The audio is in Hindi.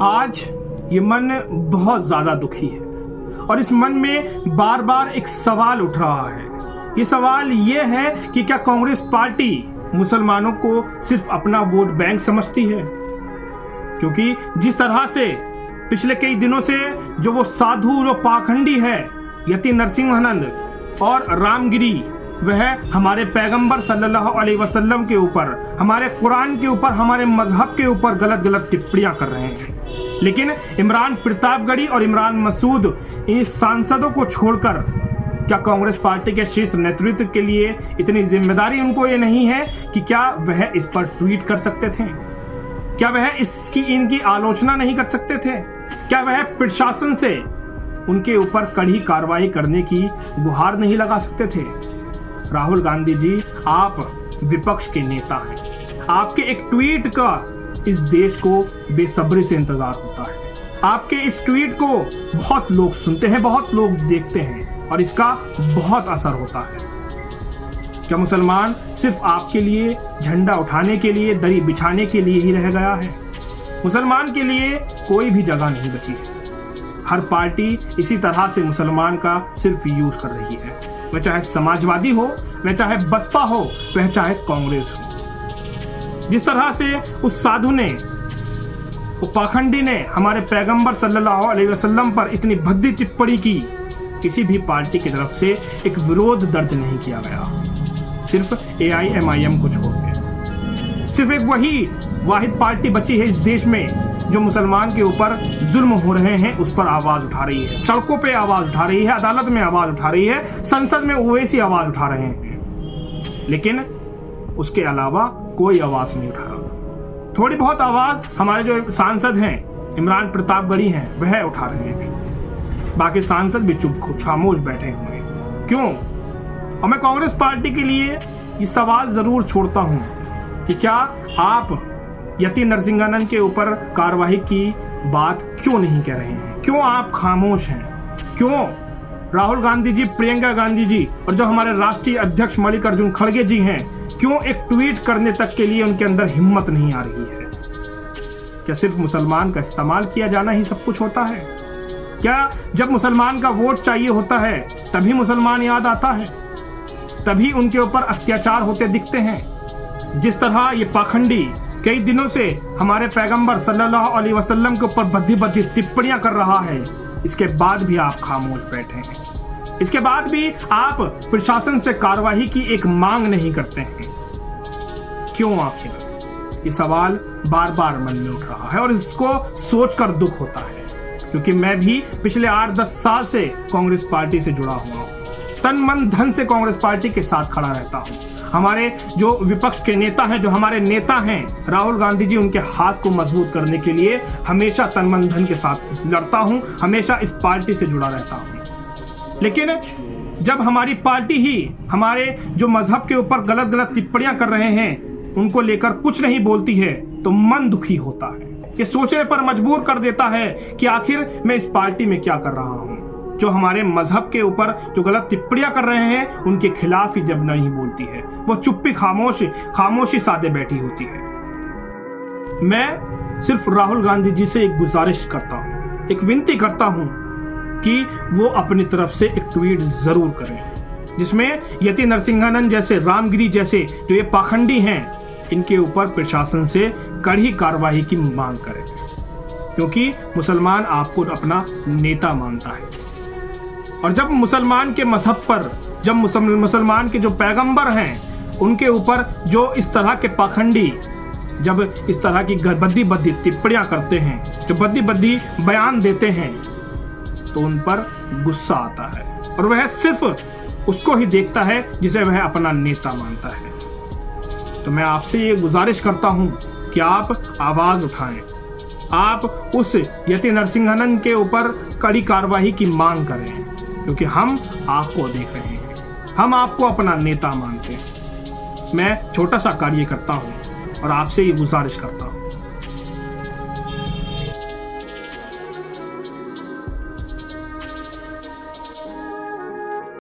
आज ये मन बहुत ज्यादा दुखी है और इस मन में बार बार एक सवाल उठ रहा है। ये सवाल ये है कि क्या कांग्रेस पार्टी मुसलमानों को सिर्फ अपना वोट बैंक समझती है? क्योंकि जिस तरह से पिछले कई दिनों से जो वो साधु जो पाखंडी है यति नरसिंहानंद और रामगिरी, वह हमारे पैगंबर सल्लल्लाहु अलैहि वसल्लम के ऊपर, हमारे कुरान के ऊपर, हमारे मजहब के ऊपर गलत गलत टिप्पणियां कर रहे हैं। लेकिन इमरान प्रतापगढ़ी और इमरान मसूद इन सांसदों को छोड़कर क्या कांग्रेस पार्टी के शीर्ष नेतृत्व के लिए इतनी जिम्मेदारी उनको ये नहीं है कि क्या वह इस पर ट्वीट कर सकते थे? क्या वह इनकी आलोचना नहीं कर सकते थे? क्या वह प्रशासन से उनके ऊपर कड़ी कार्रवाई करने की गुहार नहीं लगा सकते थे? राहुल गांधी जी, आप विपक्ष के नेता हैं। आपके एक ट्वीट का इस देश को बेसब्री से इंतजार होता है। आपके इस ट्वीट को बहुत लोग सुनते हैं, बहुत लोग देखते हैं और इसका बहुत असर होता है। क्या मुसलमान सिर्फ आपके लिए झंडा उठाने के लिए, दरी बिछाने के लिए ही रह गया है? मुसलमान के लिए कोई भी जगह नहीं बची है। हर पार्टी इसी तरह से मुसलमान का सिर्फ यूज कर रही है, वह चाहे समाजवादी हो, वह चाहे बसपा हो, वह चाहे कांग्रेस हो। जिस तरह से उस साधु ने, वो पाखंडी ने हमारे पैगंबर सल्लल्लाहु अलैहि वसल्लम पर इतनी भद्दी टिप्पणी की, किसी भी पार्टी की तरफ से एक विरोध दर्ज नहीं किया गया। सिर्फ AIMIM को छोड़ के सिर्फ एक वही वाहिद पार्टी बची है इस देश में जो मुसलमान के ऊपर जुल्म हो रहे हैं उस पर आवाज उठा रही है, सड़कों पे आवाज उठा रही है, अदालत में आवाज उठा रही है, संसद में ओवैसी आवाज उठा रहे हैं। लेकिन उसके अलावा कोई आवाज नहीं उठा रहा। थोड़ी बहुत आवाज हमारे जो सांसद हैं, इमरान प्रतापगढ़ी हैं, वह उठा रहे हैं। बाकी सांसद भी चुप खामोश बैठे हुए हैं। क्यों? और मैं कांग्रेस पार्टी के लिए ये सवाल जरूर छोड़ता हूं कि क्या आप यति नरसिंहानंद के ऊपर कार्रवाई की बात क्यों नहीं कह रहे हैं? क्यों आप खामोश हैं? क्यों राहुल गांधी जी, प्रियंका गांधी जी और जो हमारे राष्ट्रीय अध्यक्ष मल्लिकार्जुन खड़गे जी हैं, क्यों एक ट्वीट करने तक के लिए उनके अंदर हिम्मत नहीं आ रही है? क्या सिर्फ मुसलमान का इस्तेमाल किया जाना ही सब कुछ होता है? क्या जब मुसलमान का वोट चाहिए होता है तभी मुसलमान याद आता है? तभी उनके ऊपर अत्याचार होते दिखते हैं? जिस तरह ये पाखंडी कई दिनों से हमारे पैगंबर सल्लल्लाहु अलैहि वसल्लम के ऊपर भद्दी टिप्पणियां कर रहा है, इसके बाद भी आप खामोश बैठे हैं। इसके बाद भी आप प्रशासन से कार्रवाई की एक मांग नहीं करते हैं। क्यों? आखिर ये सवाल बार बार मन में उठ रहा है और इसको सोचकर दुख होता है, क्योंकि मैं भी पिछले 8-10 साल से कांग्रेस पार्टी से जुड़ा हुआ हूं। तन मन धन से कांग्रेस पार्टी के साथ खड़ा रहता हूं। हमारे जो विपक्ष के नेता हैं, जो हमारे नेता हैं राहुल गांधी जी, उनके हाथ को मजबूत करने के लिए हमेशा तन मन धन के साथ लड़ता हूं, हमेशा इस पार्टी से जुड़ा रहता हूं। लेकिन जब हमारी पार्टी ही हमारे जो मजहब के ऊपर गलत गलत टिप्पणियां कर रहे हैं उनको लेकर कुछ नहीं बोलती है तो मन दुखी होता है। ये सोचने पर मजबूर कर देता है कि आखिर मैं इस पार्टी में क्या कर रहा हूं। जो हमारे मजहब के ऊपर जो गलत टिप्पणियां कर रहे हैं उनके खिलाफ ही जब नहीं बोलती है, वो चुप्पी खामोशी साधे बैठी होती है। मैं सिर्फ राहुल गांधी जी से एक गुजारिश करता हूं, एक विनती करता हूं कि वो अपनी तरफ से एक ट्वीट जरूर करें जिसमें यति नरसिंहानंद जैसे, रामगिरी जैसे जो ये पाखंडी हैं, इनके ऊपर प्रशासन से कड़ी कार्रवाई की मांग करें, क्योंकि मुसलमान आपको अपना नेता मानता है। और जब मुसलमान के मजहब पर, जब मुसलमान के जो पैगंबर हैं उनके ऊपर जो इस तरह के पाखंडी जब इस तरह की भद्दी टिप्पणियां करते हैं, जो भद्दी बयान देते हैं, तो उन पर गुस्सा आता है और वह सिर्फ उसको ही देखता है जिसे वह अपना नेता मानता है। तो मैं आपसे ये गुजारिश करता हूं कि आप आवाज उठाएं, आप उस यति नरसिंहानंद के ऊपर कड़ी कार्रवाई की मांग करें, क्योंकि हम आपको देख रहे हैं, हम आपको अपना नेता मानते हैं। मैं छोटा सा कार्य करता हूं और आपसे ये गुजारिश करता हूं।